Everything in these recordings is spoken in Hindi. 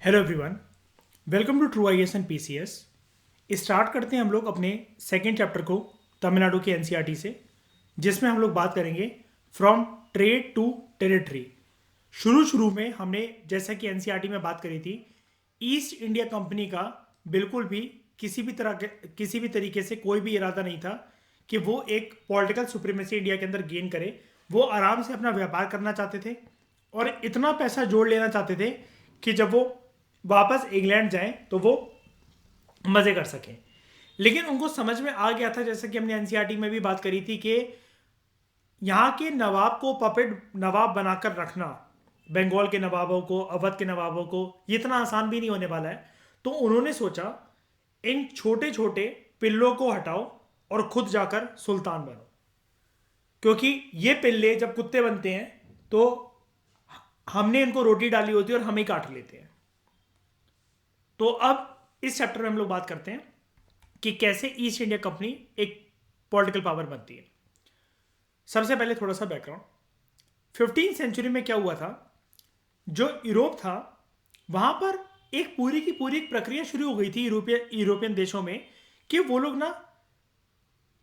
Hello everyone, welcome to true I S and P C S. Start करते हैं हम लोग अपने सेकेंड चैप्टर को तमिलनाडु के एनसीईआरटी से, जिसमें हम लोग बात करेंगे फ्रॉम ट्रेड टू टेरिटरी। शुरू शुरू में हमने जैसा कि एनसीईआरटी में बात करी थी, ईस्ट इंडिया कंपनी का बिल्कुल भी किसी भी तरीके से कोई भी इरादा नहीं था कि वो एक पॉलिटिकल सुप्रीमेसी इंडिया के अंदर गेन करे। वो आराम से अपना व्यापार करना चाहते थे और इतना पैसा जोड़ लेना चाहते थे कि जब वो वापस इंग्लैंड जाएं तो वो मजे कर सकें। लेकिन उनको समझ में आ गया था, जैसा कि हमने एनसीईआरटी में भी बात करी थी, कि यहाँ के नवाब को पपेट नवाब बनाकर रखना, बंगाल के नवाबों को, अवध के नवाबों को, ये इतना आसान भी नहीं होने वाला है। तो उन्होंने सोचा इन छोटे छोटे पिल्लों को हटाओ और खुद जाकर सुल्तान बनो, क्योंकि ये पिल्ले जब कुत्ते बनते हैं तो हमने इनको रोटी डाली होती है और हम ही काट लेते हैं। तो अब इस चैप्टर में हम लोग बात करते हैं कि कैसे ईस्ट इंडिया कंपनी एक पॉलिटिकल पावर बनती है। सबसे पहले थोड़ा सा बैकग्राउंड, 15वीं सेंचुरी में क्या हुआ था, जो यूरोप था वहां पर एक पूरी की पूरी एक प्रक्रिया शुरू हो गई थी यूरोपियन देशों में, कि वो लोग ना,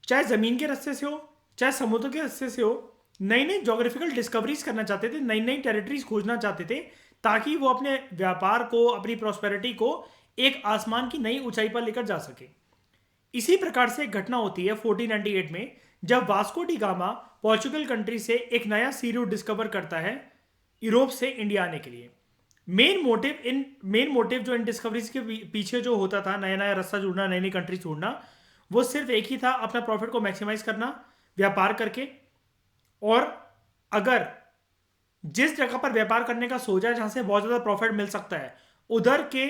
चाहे जमीन के रास्ते से हो चाहे समुद्र के रास्ते से हो, नई नई जोग्राफिकल डिस्कवरीज करना चाहते थे, नई नई टेरिटरीज खोजना चाहते थे, ताकि वो अपने व्यापार को, अपनी प्रॉस्पेरिटी को एक आसमान की नई ऊंचाई पर लेकर जा सके। इसी प्रकार से एक घटना होती है 1498 में, जब Vasco D gamma Portugal country से एक नया सी रूट डिस्कवर करता है यूरोप से इंडिया आने के लिए। मेन मोटिव जो इन डिस्कवरीज के पीछे जो होता था, नया नया रास्ता ढूंढना, नई नई कंट्री ढूंढना, वो सिर्फ एक ही था, अपना प्रॉफिट को मैक्सिमाइज करना व्यापार करके। और अगर जिस जगह पर व्यापार करने का सोचा है, जहां से बहुत ज्यादा प्रॉफिट मिल सकता है, उधर के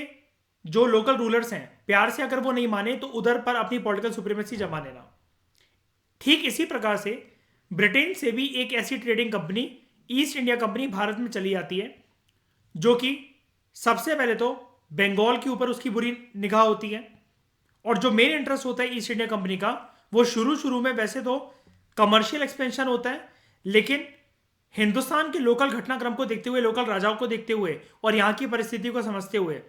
जो लोकल रूलर्स हैं, प्यार से अगर वो नहीं माने तो उधर पर अपनी पॉलिटिकल सुप्रीमेसी जमा लेना। ठीक इसी प्रकार से ब्रिटेन से भी एक ऐसी trading company, east India company, Bharat में चली आती है, जो कि सबसे पहले तो बंगाल के ऊपर उसकी बुरी निगाह होती है। और जो मेन इंटरेस्ट होता है ईस्ट इंडिया कंपनी का, वो शुरू शुरू में वैसे तो कमर्शियल एक्सपेंशन होता है, लेकिन हिंदुस्तान के लोकल घटनाक्रम को देखते हुए, लोकल राजाओं को देखते हुए और यहाँ की परिस्थिति को समझते हुए,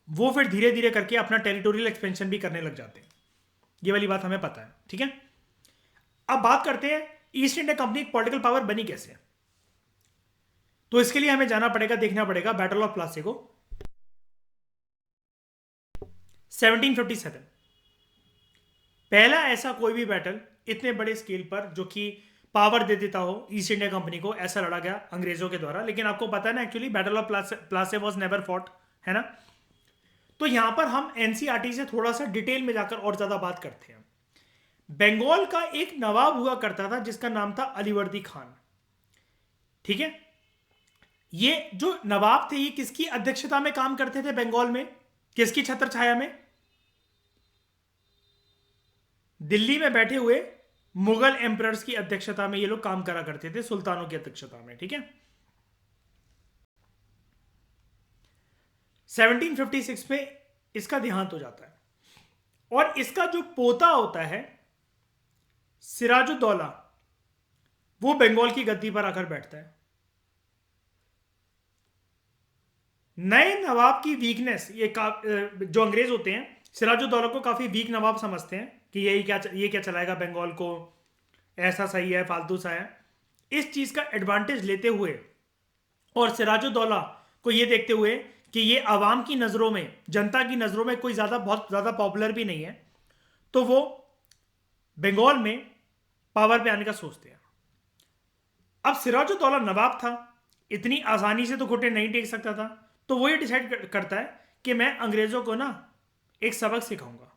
वो फिर धीरे धीरे करके अपना टेरिटोरियल एक्सपेंशन भी करने लग जाते हैं। ये वाली बात हमें पता है, ठीक है। अब बात करते हैं ईस्ट इंडिया कंपनी एक पॉलिटिकल पावर बनी कैसे। तो इसके लिए हमें जाना पड़ेगा, देखना पड़ेगा बैटल ऑफ प्लासी को, 1757। पहला ऐसा कोई भी बैटल इतने बड़े स्केल पर जो कि पावर दे देता हो ईस्ट इंडिया कंपनी को, ऐसा लड़ा गया अंग्रेजों के द्वारा। लेकिन आपको पता है ना, actually battle of Plassey was never fought, है ना। तो यहां पर हम एनसीईआरटी से थोड़ा सा डिटेल में जाकर और ज्यादा बात करते हैं। बंगाल का एक नवाब हुआ करता था जिसका नाम था अलीवर्दी खान, ठीक है। ये जो नवाब थे, ये किसकी अध्यक्षता में काम करते थे बंगाल में, किसकी छत्र छाया में? दिल्ली में बैठे हुए मुगल एम्परर्स की अध्यक्षता में ये लोग काम करा करते थे, सुल्तानों की अध्यक्षता में, ठीक है। 1756 में इसका देहांत हो जाता है और इसका जो पोता होता है सिराजुद्दौला, वो बंगाल की गद्दी पर आकर बैठता है। नए नवाब की वीकनेस, जो अंग्रेज होते हैं सिराजुद्दौला को काफी वीक नवाब समझते हैं कि ये क्या चलाएगा बंगाल को, ऐसा सही है, फालतू सा है। इस चीज का एडवांटेज लेते हुए और सिराजुद्दौला को ये देखते हुए कि ये आवाम की नजरों में, जनता की नजरों में कोई बहुत ज्यादा पॉपुलर भी नहीं है, तो वो बंगाल में पावर पे आने का सोचते हैं। अब सिराजुद्दौला नवाब था, इतनी आसानी से तो घुटने नहीं टेक सकता था, तो वो ये डिसाइड करता है कि मैं अंग्रेजों को ना एक सबक सिखाऊंगा।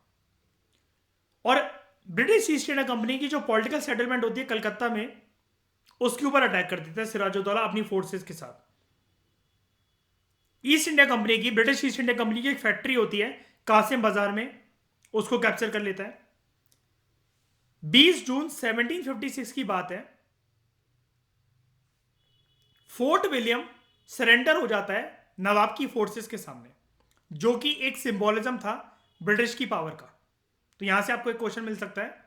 और ब्रिटिश ईस्ट इंडिया कंपनी की जो पॉलिटिकल सेटलमेंट होती है कलकत्ता में, उसके ऊपर अटैक कर देता है सिराजुद्दौला अपनी फोर्सेस के साथ। ईस्ट इंडिया कंपनी की, ब्रिटिश ईस्ट इंडिया कंपनी की एक फैक्ट्री होती है कासिम बाजार में, उसको कैप्चर कर लेता है। 20 जून 1756 की बात है, फोर्ट विलियम सरेंडर हो जाता है नवाब की फोर्सेस के सामने, जो कि एक सिंबोलिज्म था ब्रिटिश की पावर का। तो यहां से आपको एक क्वेश्चन मिल सकता है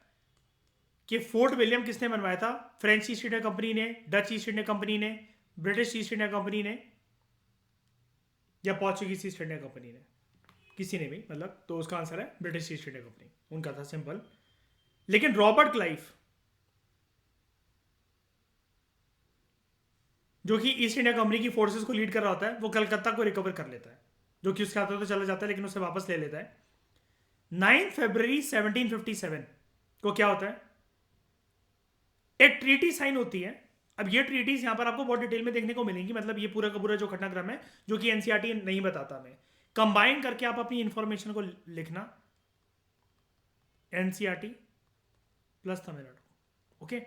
कि फोर्ट विलियम किसने बनवाया था? फ्रेंच ईस्ट इंडिया कंपनी ने, डच ईस्ट इंडिया कंपनी ने, ब्रिटिश ईस्ट इंडिया कंपनी ने? या पोर्चुगीज ईस्ट इंडिया कंपनी ने, किसी ने भी, मतलब, तो उसका आंसर है ब्रिटिश ईस्ट इंडिया कंपनी, उनका था सिंपल। लेकिन रॉबर्ट क्लाइव, जो कि ईस्ट इंडिया कंपनी की फोर्सेस को लीड कर रहा होता है, वो कलकत्ता को रिकवर कर लेता है, जो कि उसके हाथों तो चला जाता है लेकिन उसे वापस ले लेता है। 9 फरवरी 1757 को क्या होता है, एक ट्रीटी साइन होती है। अब ये ट्रीटीज यहां पर आपको बहुत डिटेल में देखने को मिलेंगी, मतलब ये पूरा का पूरा जो घटनाक्रम है जो कि एनसीईआरटी नहीं बताता, मैं कंबाइन करके आप अपनी इंफॉर्मेशन को लिखना, एनसीईआरटी प्लस तमिलनाडु, ओके।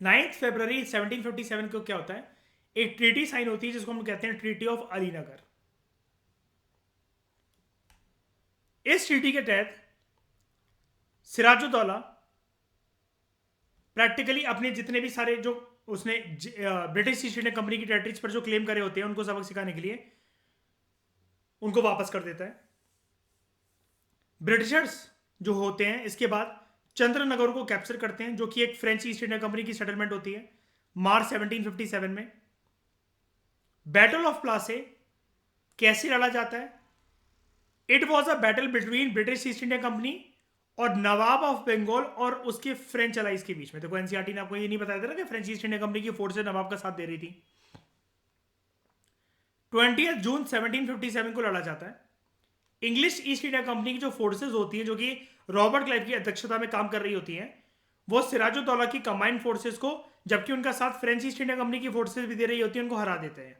9 फरवरी 1757 को क्या होता है, एक ट्रीटी साइन होती है जिसको हम कहते हैं ट्रीटी ऑफ अलीनगर। इस ट्रीटी के तहत सिराजुद्दौला प्रैक्टिकली अपने जितने भी सारे जो उसने ब्रिटिश ईस्ट इंडिया कंपनी की टेरिटरीज पर जो क्लेम करे होते हैं उनको सबक सिखाने के लिए उनको वापस कर देता है। ब्रिटिशर्स जो होते हैं इसके बाद चंद्रनगर को कैप्चर करते हैं, जो कि एक फ्रेंच ईस्ट इंडिया कंपनी की सेटलमेंट होती है, मार्च 1757 में। बैटल ऑफ प्लासे कैसे लड़ा जाता है, it was a battle between British East India company और नवाब ऑफ बंगाल और उसके फ्रेंच अलाइज के बीच में। देखो एनसीईआरटी ने आपको ये नहीं बताया था ना कि फ्रेंच ईस्ट इंडिया कंपनी की फोर्सेज नवाब का साथ दे रही थी। 20 जून 1757 को लड़ा जाता है। इंग्लिश ईस्ट इंडिया कंपनी की जो फोर्सेज होती हैं, जो कि रॉबर्ट क्लाइव की अध्यक्षता में काम कर रही होती हैं, वो सिराजुद्दौला की कंबाइंड फोर्सेज को, जबकि उनका साथ फ्रेंच ईस्ट इंडिया कंपनी की फोर्सेज भी दे रही होती है, उनको हरा देते हैं।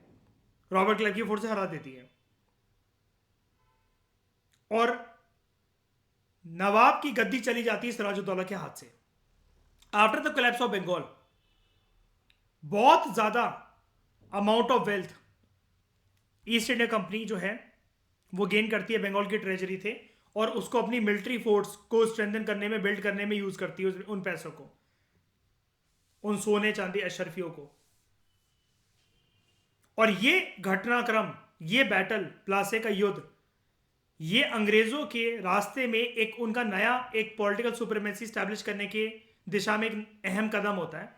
रॉबर्ट क्लाइव की फोर्सेज हरा देती है और नवाब की गद्दी चली जाती है सिराजुद्दौला के हाथ से। After the collapse of Bengal, बहुत ज्यादा amount of wealth East India Company जो है वो गेन करती है बंगाल की ट्रेजरी थे, और उसको अपनी मिलिट्री फोर्स को स्ट्रेंथन करने में, बिल्ड करने में यूज करती है उन पैसों को, उन सोने चांदी अशरफियों को। और ये घटनाक्रम, ये बैटल प्लासे का युद्ध, ये अंग्रेजों के रास्ते में एक उनका नया एक पॉलिटिकल सुप्रीमेसी स्टैब्लिश करने के दिशा में एक अहम कदम होता है।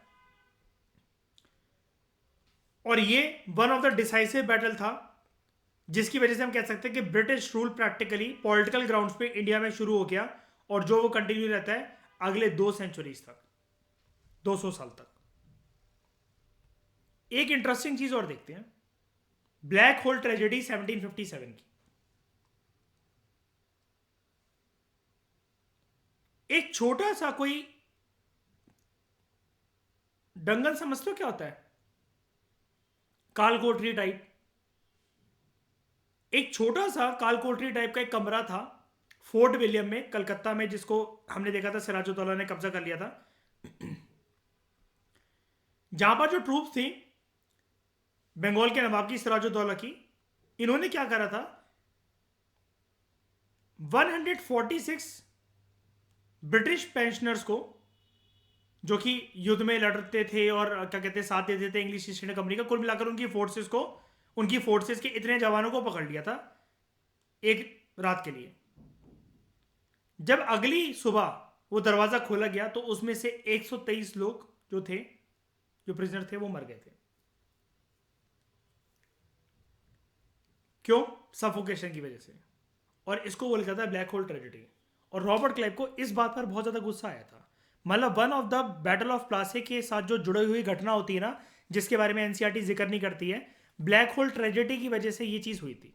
और ये one of the decisive battle था, जिसकी वजह से हम कह सकते हैं कि British rule practically political grounds पे इंडिया में शुरू हो गया, और जो वो कंटिन्यू रहता है अगले 2 सेंचुरीज तक, 200 साल तक। एक इंटरेस्टिंग चीज और देखते हैं, ब्लैक होल ट्रेजेडी 1757 की। एक छोटा सा कोई डंगल समझते हो क्या होता है, कालकोठरी टाइप, एक छोटा सा कालकोठरी टाइप का एक कमरा था फोर्ट विलियम में कलकत्ता में, जिसको हमने देखा था सिराजुद्दौला ने कब्जा कर लिया था। जहां पर जो ट्रूप्स थी बंगाल के नवाब की, सिराजुद्दौला की, इन्होंने क्या करा था, 146 ब्रिटिश पेंशनर्स को, जो कि युद्ध में लड़ते थे और क्या कहते हैं साथ देते थे इंग्लिश ईस्ट इंडिया कंपनी का, कुल मिलाकर उनकी फोर्सेस को, उनकी फोर्सेस के इतने जवानों को पकड़ लिया था एक रात के लिए। जब अगली सुबह वो दरवाजा खोला गया तो उसमें से 123 लोग जो थे, जो प्रिजनर थे, वो मर गए थे। क्यों? सफोकेशन की वजह से। और इसको बोला जाता है ब्लैक होल ट्रेजेडी। और रॉबर्ट क्लाइव को इस बात पर बहुत ज्यादा गुस्सा आया था। मतलब one of the battle of Plassey के साथ जो जुड़ी हुई घटना होती है ना, जिसके बारे में एनसीईआरटी जिक्र नहीं करती है, ब्लैक होल ट्रेजेडी की वजह से ये चीज हुई थी।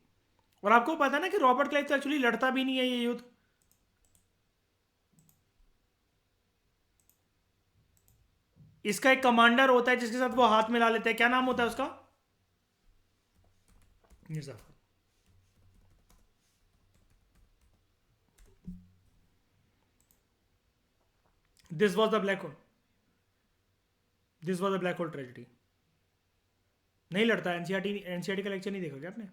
और आपको पता है ना कि रॉबर्ट क्लाइव तो एक्चुअली लड़ता भी नहीं है ये युद्ध। इसका एक कमांडर होता है जिसके साथ वो हाथ मिला लेते हैं, क्या नाम होता है उसका? Mir Jafar. This was the black hole, this was the black hole tragedy. नहीं लड़ता, एनसीईआरटी का लेक्चर नहीं देखा क्या आपने?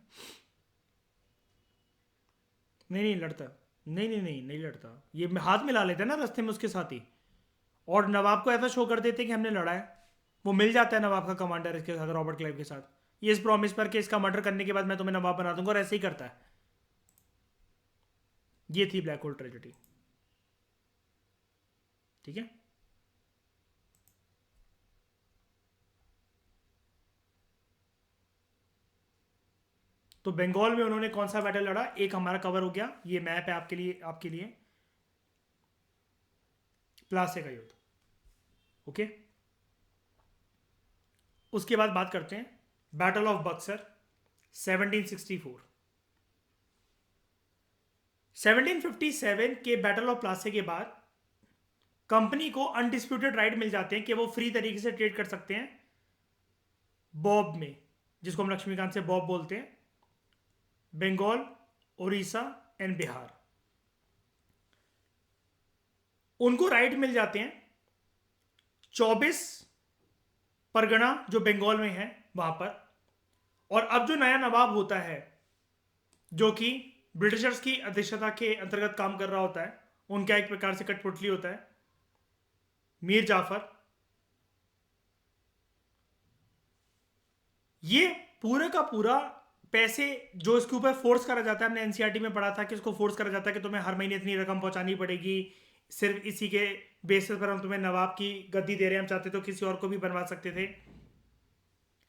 नहीं लड़ता, नहीं लड़ता। ये हाथ मिला लेते हैं ना रास्ते में उसके साथ ही, और नवाब को ऐसा शो कर देते कि हमने लड़ा है। वो मिल जाता है नवाब का कमांडर इसके साथ, रॉबर्ट क्लाइव के साथ, ये इस प्रॉमिस पर कि इसका मर्डर करने के बाद मैं तुम्हें नवाब बना दूंगा, और ऐसे ही करता है। ये थी ब्लैक होल ट्रेजेडी, ठीक है। तो बंगाल में उन्होंने कौन सा बैटल लड़ा, एक हमारा कवर हो गया, ये मैप है आपके लिए प्लासे का युद्ध। ओके, उसके बाद बात करते हैं बैटल ऑफ बक्सर 1764। 1757 के बैटल ऑफ प्लासे के बाद कंपनी को अनडिस्प्यूटेड राइट मिल जाते हैं कि वो फ्री तरीके से ट्रेड कर सकते हैं बॉब में, जिसको हम लक्ष्मीकांत से बॉब बोलते हैं, बंगाल, उड़ीसा एंड बिहार। उनको राइट मिल जाते हैं 24 परगना जो बंगाल में है वहां पर। और अब जो नया नवाब होता है जो कि ब्रिटिशर्स की अध्यक्षता के अंतर्गत काम कर रहा होता है, उनका एक प्रकार से कठपुतली होता है मीर जाफर। ये पूरे का पूरा पैसे जो इसके ऊपर फोर्स करा जाता है, हमने एनसीईआरटी में पढ़ा था कि इसको फोर्स करा जाता है कि तुम्हें हर महीने इतनी रकम पहुंचानी पड़ेगी, सिर्फ इसी के बेसिस पर हम तुम्हें नवाब की गद्दी दे रहे हैं, हम चाहते तो किसी और को भी बनवा सकते थे।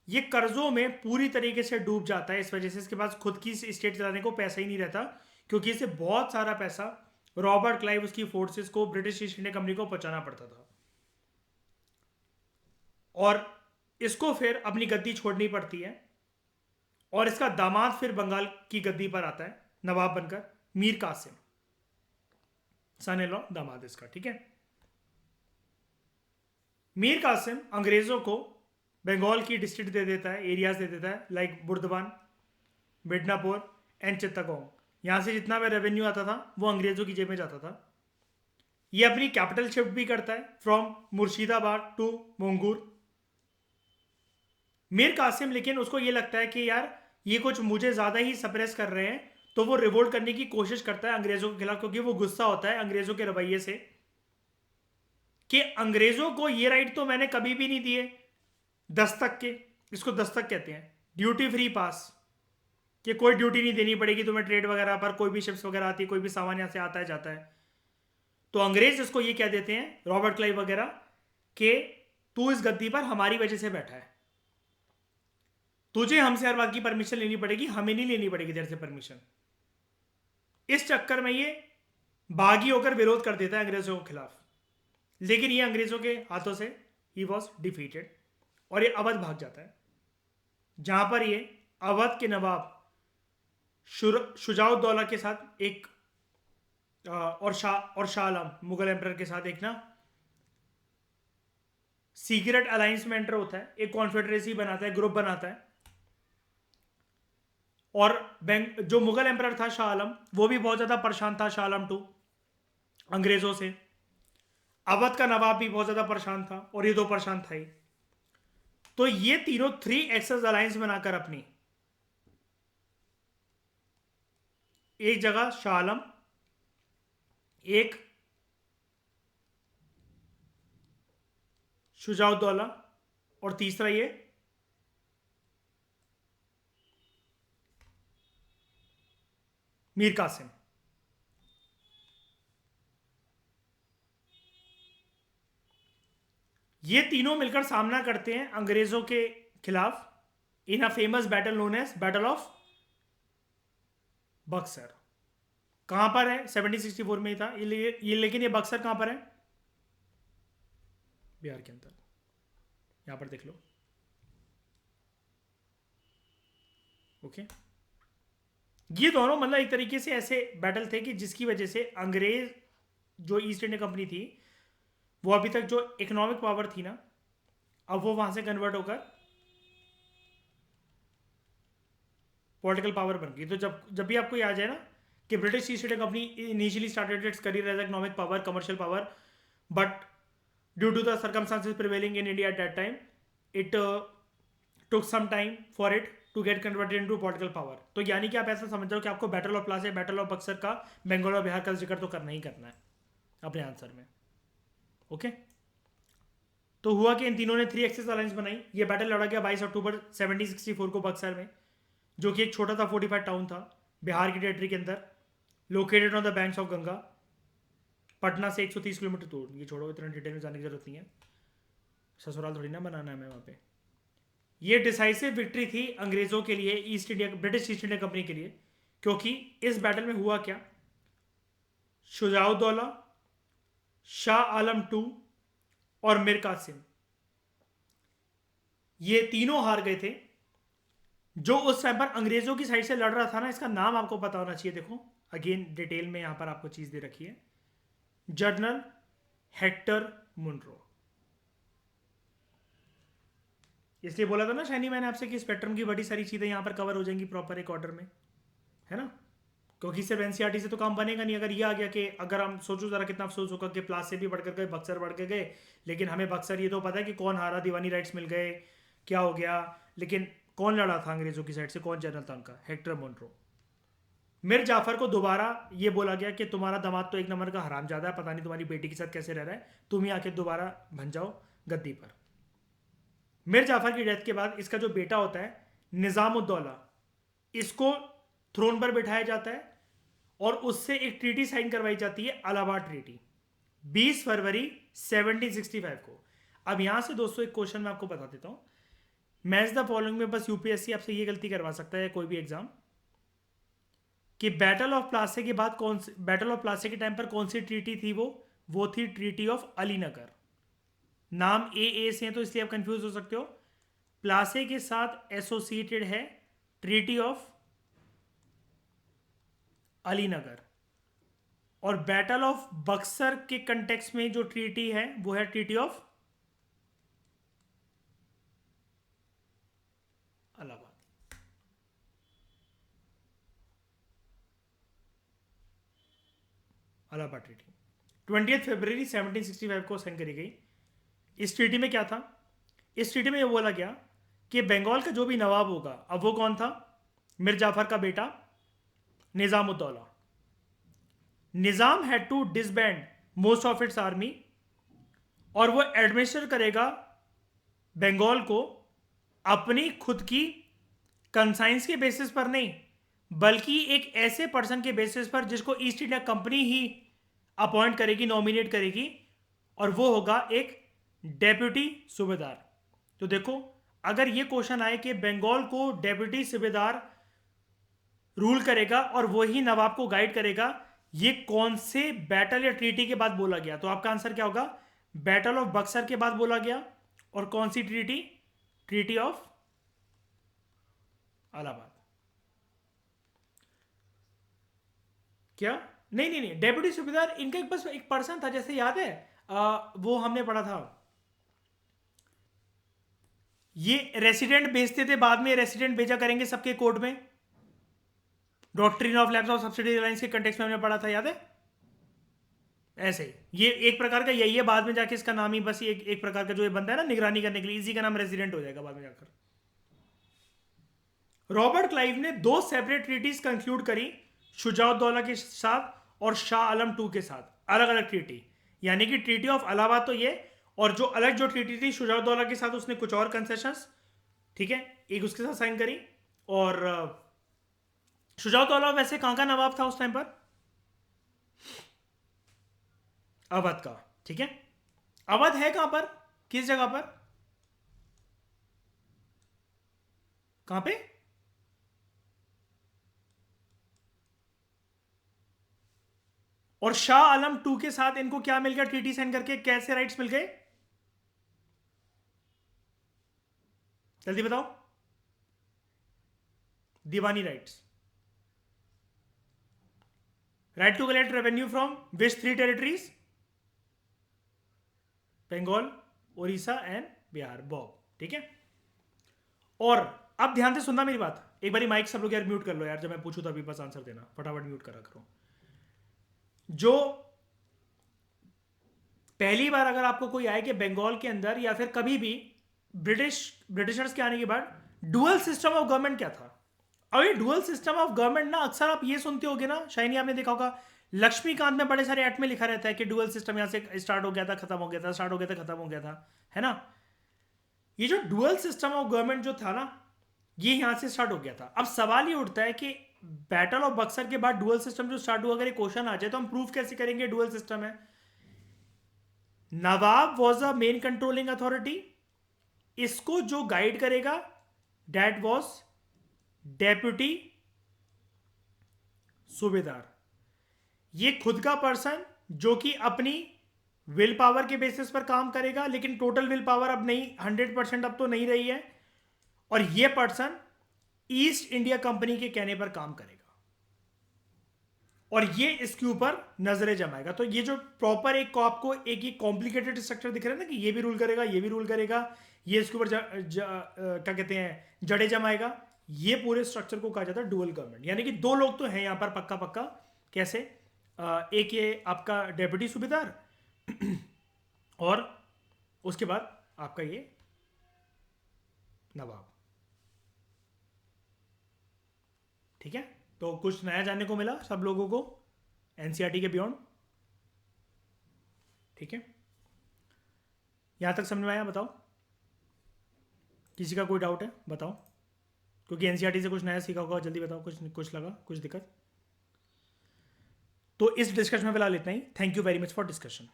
ये कर्जों में पूरी तरीके से डूब जाता है, इस वजह से इसके पास खुद की स्टेट चलाने को पैसा ही नहीं रहता, क्योंकि इसे बहुत सारा पैसा रॉबर्ट क्लाइव उसकी फोर्सेस को ब्रिटिश ईस्ट इंडिया कंपनी को पहुंचाना पड़ता था। और इसको फिर अपनी गद्दी छोड़नी पड़ती है और इसका दामाद फिर बंगाल की गद्दी पर आता है नवाब बनकर, मीर कासिम, सन इन लॉ दामाद इसका, ठीक है। मीर कासिम अंग्रेजों को बंगाल की डिस्ट्रिक्ट दे देता है, एरियाज दे देता है, लाइक बुर्दवान, मिडनापुर एंड चित्तागोंग। यहां से जितना भी रेवेन्यू आता था वो अंग्रेजों की जेब में जाता था। ये अपनी कैपिटल शिफ्ट भी करता है फ्रॉम मुर्शिदाबाद टू मोंगूर। मीर कासिम लेकिन उसको ये लगता है कि यार ये कुछ मुझे ज़्यादा ही सप्रेस कर रहे हैं, तो वो रिवोल्ट करने की कोशिश करता है अंग्रेज़ों के खिलाफ, क्योंकि वो गुस्सा होता है अंग्रेज़ों के रवैये से कि अंग्रेज़ों को ये राइट तो मैंने कभी भी नहीं दिए दस्तक के, इसको दस्तक कहते हैं, ड्यूटी फ्री पास, कि कोई ड्यूटी नहीं देनी पड़ेगी तुम्हें ट्रेड वगैरह पर, कोई भी शिप्स वगैरह आती है, कोई भी सामान यहाँ से आता है जाता है। तो अंग्रेज इसको ये कह देते हैं रॉबर्ट क्लाइव वगैरह कि तू इस गद्दी पर हमारी वजह से बैठा है, तुझे हमसे हर बात की परमिशन लेनी पड़ेगी, हमें नहीं लेनी पड़ेगी तेरे से परमिशन। इस चक्कर में ये बागी होकर विरोध कर देता है अंग्रेजों के खिलाफ, लेकिन ये अंग्रेजों के हाथों से ही वॉज डिफीटेड और ये अवध भाग जाता है, जहां पर ये अवध के नवाब शुजाउद्दौला के साथ एक और शाह आलम मुगल एम्परर के साथ एक ना सीक्रेट अलायंस में एंटर होता है, एक कॉन्फेडरेसी बनाता है, ग्रुप बनाता है। और जो मुगल एम्परर था शाह आलम, वो भी बहुत ज्यादा परेशान था शाह आलम टू अंग्रेजों से। अवध का नवाब भी बहुत ज्यादा परेशान था और ये दो परेशान था ही। तो ये तीनों 3 एक्सेस अलायंस बनाकर अपनी एक जगह शाह आलम, एक शुजाउद्दौला और तीसरा ये मीर कासिम। ये तीनों मिलकर सामना करते हैं अंग्रेजों के खिलाफ in a famous battle known as battle of Buxar. कहां पर है? 1764 में ही था ये लेकिन ये बक्सर कहां पर है? बिहार के अंदर, यहां पर देख लो। ओके, ये दोनों मतलब एक तरीके से ऐसे बैटल थे कि जिसकी वजह से अंग्रेज जो ईस्ट इंडिया कंपनी थी, वो अभी तक जो इकोनॉमिक पावर थी ना, अब वो वहां से कन्वर्ट होकर पॉलिटिकल पावर बन गई। तो जब भी आपको याद जाए ना कि British East India Company initially started its career as economic power, commercial power, but due to the circumstances prevailing in India at that time, it took some time for it to get converted into political power. तो यानी कि आप ऐसा समझ जाओ कि आपको battle of Plassey, battle of Buxar का, बंगाल और बिहार का जिक्र तो करना ही करना है अपने आंसर में। ओके, तो हुआ कि इन तीनों ने 3 एक्सिस अलायंस बनाई। ये बैटल लड़ा गया 22 अक्टूबर 1764 को बक्सर में, जो कि एक छोटा सा 45 टाउन था बिहार की टेरिटरी के अंदर, located on the banks of Ganga, Patna से 130 किलोमीटर दूर। ये छोड़ो, इतना डिटेल में जाने की जरूरत नहीं है, ससुराल थोड़ी ना बनाना है हमें वहाँ पे। ये डिसाइसिव विक्ट्री थी अंग्रेजों के लिए, ब्रिटिश ईस्ट इंडिया कंपनी के लिए, क्योंकि इस बैटल में हुआ क्या, शुजाउद्दौला, शाह आलम टू और मीर कासिम, ये तीनों हार गए थे। जो उस टाइम पर अंग्रेजों की साइड से लड़ रहा था ना, इसका नाम आपको पता होना चाहिए। देखो अगेन डिटेल में यहां पर आपको चीज दे रखी है, जनरल हेक्टर मुनरो। इसलिए बोला था ना शाइनी मैंने आपसे कि स्पेक्ट्रम की बड़ी सारी चीजें यहां पर कवर हो जाएंगी प्रॉपर एक ऑर्डर में, है ना। क्योंकि सिर्फ एनसीईआरटी से तो काम बनेगा नहीं। अगर ये आ गया कि अगर हम सोचो जरा कितना अफसोस होगा कि प्लास से भी बढ़कर गए, बक्सर बढ़ के गए, लेकिन हमें बक्सर ये तो पता है कि कौन हारा, दीवानी राइट्स मिल गए, क्या हो गया, लेकिन कौन लड़ा था अंग्रेजों की साइड से, कौन जनरल था उनका, हेक्टर मुनरो। मिर जाफर को दोबारा ये बोला गया कि तुम्हारा दामाद तो एक नंबर का हरामजादा है, पता नहीं तुम्हारी बेटी के साथ कैसे रह रहा है, तुम ही आके दोबारा बन जाओ गद्दी पर। मिर जाफर की डेथ के बाद इसका जो बेटा होता है निजामुद्दौला, इसको थ्रोन पर बिठाया जाता है और उससे एक ट्रीटी साइन करवाई जाती है, अलाहाबाद ट्रीटी, 20 फरवरी 1765 को। अब यहां से दोस्तों एक क्वेश्चन मैं आपको बता देता हूं, मैच द फॉलोइंग में बस यूपीएससी आपसे ये गलती करवा सकता है कोई भी एग्जाम, कि बैटल ऑफ प्लासे के बाद कौन सी, बैटल ऑफ प्लासे के टाइम पर कौन सी ट्रीटी थी, वो थी ट्रीटी ऑफ अलीनगर। नाम ए से हैं तो इसलिए आप कंफ्यूज हो सकते हो। प्लासे के साथ एसोसिएटेड है ट्रीटी ऑफ अलीनगर, और बैटल ऑफ बक्सर के कंटेक्स्ट में जो ट्रीटी है वो है treaty of Allahabad. Allahabad treaty 20 फरवरी 1765 को साइन करी गई। इस ट्रीटी में क्या था, इस ट्रीटी में यह बोला गया कि बंगाल का जो भी नवाब होगा, अब वो कौन था, मिर जाफर का बेटा Nizamuddaula. Nizam had to disband most of its army, और वो एडमिनिस्टर करेगा बंगाल को अपनी खुद की कंसाइंस के बेसिस पर नहीं, बल्कि एक ऐसे पर्सन के बेसिस पर जिसको ईस्ट इंडिया कंपनी ही अपॉइंट करेगी, नॉमिनेट करेगी, और वो होगा एक डेप्यूटी सूबेदार। तो देखो अगर ये क्वेश्चन आए कि बंगाल को डेप्यूटी सूबेदार रूल करेगा और वही नवाब को गाइड करेगा, ये कौन से बैटल या ट्रीटी के बाद बोला गया, तो आपका आंसर क्या होगा, बैटल ऑफ बक्सर के बाद बोला गया। और कौन सी ट्रीटी, ट्रीटी ऑफ अलाहाबाद। क्या, नहीं नहीं नहीं, डेप्यूटी सूबेदार इनका एक बस एक पर्सन था, जैसे याद है वो हमने पढ़ा था, ये रेसिडेंट भेजते थे, बाद में रेसिडेंट भेजा करेंगे सबके कोर्ट में, doctrine of lapse of subsidy alliance के कंटेक्स्ट में हमने पढ़ा था, याद है। ऐसे ही ये एक प्रकार का यही है, बाद में जाके इसका नाम ही बस एक प्रकार का जो ये बनता है ना निगरानी करने के लिए, इसी का नाम रेसिडेंट हो जाएगा बाद में जाकर। रॉबर्ट क्लाइव ने 2 सेपरेट ट्रीटीज कंक्लूड करी, शुजाउद्दौला के साथ और शाह आलम टू के साथ, अलग अलग ट्रीटी, यानी कि ट्रीटी ऑफ अलाहाबाद तो ये, और जो अलग जो ट्रीटी थी शुजाउद्दौला के साथ उसने कुछ और कंसेशंस, ठीक है, एक उसके साथ साइन करी। और शुजाउद्दौला वैसे कहां का नवाब था उस टाइम पर, अवध का, ठीक है। अवध है कहां पर, किस जगह पर, कहां पे, और शाह आलम टू के साथ इनको क्या मिल गया ट्रीटी साइन करके, कैसे राइट्स मिल गए, जल्दी बताओ, Diwani rights, right to collect revenue from which 3 territories, Bengal, Orissa and Bihar, बॉब, ठीक है। और अब ध्यान से सुनना मेरी बात, एक बारी माइक सब लोग यार म्यूट कर लो यार, जब मैं पूछूं तभी बस आंसर देना, फटाफट म्यूट करा करो। जो पहली बार अगर आपको कोई आए कि बंगाल के अंदर या फिर कभी भी ब्रिटिशर्स के आने के बाद डुअल सिस्टम ऑफ गवर्नमेंट क्या था, अब ये डुअल सिस्टम ऑफ गवर्नमेंट ना अक्सर आप ये सुनते होगे ना, शायद आपने देखा होगा लक्ष्मीकांत में बड़े सारे एक्ट में लिखा रहता है कि डुअल सिस्टम यहां से स्टार्ट हो गया था, खत्म हो गया था, स्टार्ट हो गया था, खत्म हो गया था, है ना। ये जो डुअल सिस्टम ऑफ गवर्नमेंट जो था ना, ये यहां से स्टार्ट हो गया था। अब सवाल ये उठता है कि बैटल ऑफ बक्सर के बाद डुअल सिस्टम जो स्टार्ट हुआ, अगर ये क्वेश्चन आ जाए तो हम प्रूफ कैसे करेंगे डुअल सिस्टम है। Nawab was a main controlling authority इसको जो गाइड करेगा दैट वॉज डेप्यूटी सूबेदार। ये खुद का पर्सन जो कि अपनी विल पावर के बेसिस पर काम करेगा, लेकिन टोटल विल पावर अब नहीं, 100% अब तो नहीं रही है, और ये पर्सन ईस्ट इंडिया कंपनी के कहने पर काम करेगा और ये इसके ऊपर नजरें जमाएगा। तो ये जो प्रॉपर एक आपको एक ये कॉम्प्लिकेटेड स्ट्रक्चर दिख रहा है ना, कि ये भी रूल करेगा, ये भी रूल करेगा, ये इसके ऊपर क्या कहते हैं, जड़े जमाएगा, ये पूरे स्ट्रक्चर को कहा जाता है डुअल गवर्नमेंट। यानी कि दो लोग तो हैं यहां पर पक्का पक्का। कैसे? एक ये आपका डेप्यूटी सूबेदार और उसके बाद आपका ये नवाब। ठीक है, तो कुछ नया जानने को मिला सब लोगों को एनसीईआरटी के बियॉन्ड। ठीक है, यहां तक समझ में आया? बताओ, किसी का कोई डाउट है? बताओ, क्योंकि एनसीईआरटी से कुछ नया सीखा होगा, जल्दी बताओ। कुछ लगा, कुछ दिक्कत? तो इस डिस्कशन में फिलहाल इतना ही। Thank you very much for discussion.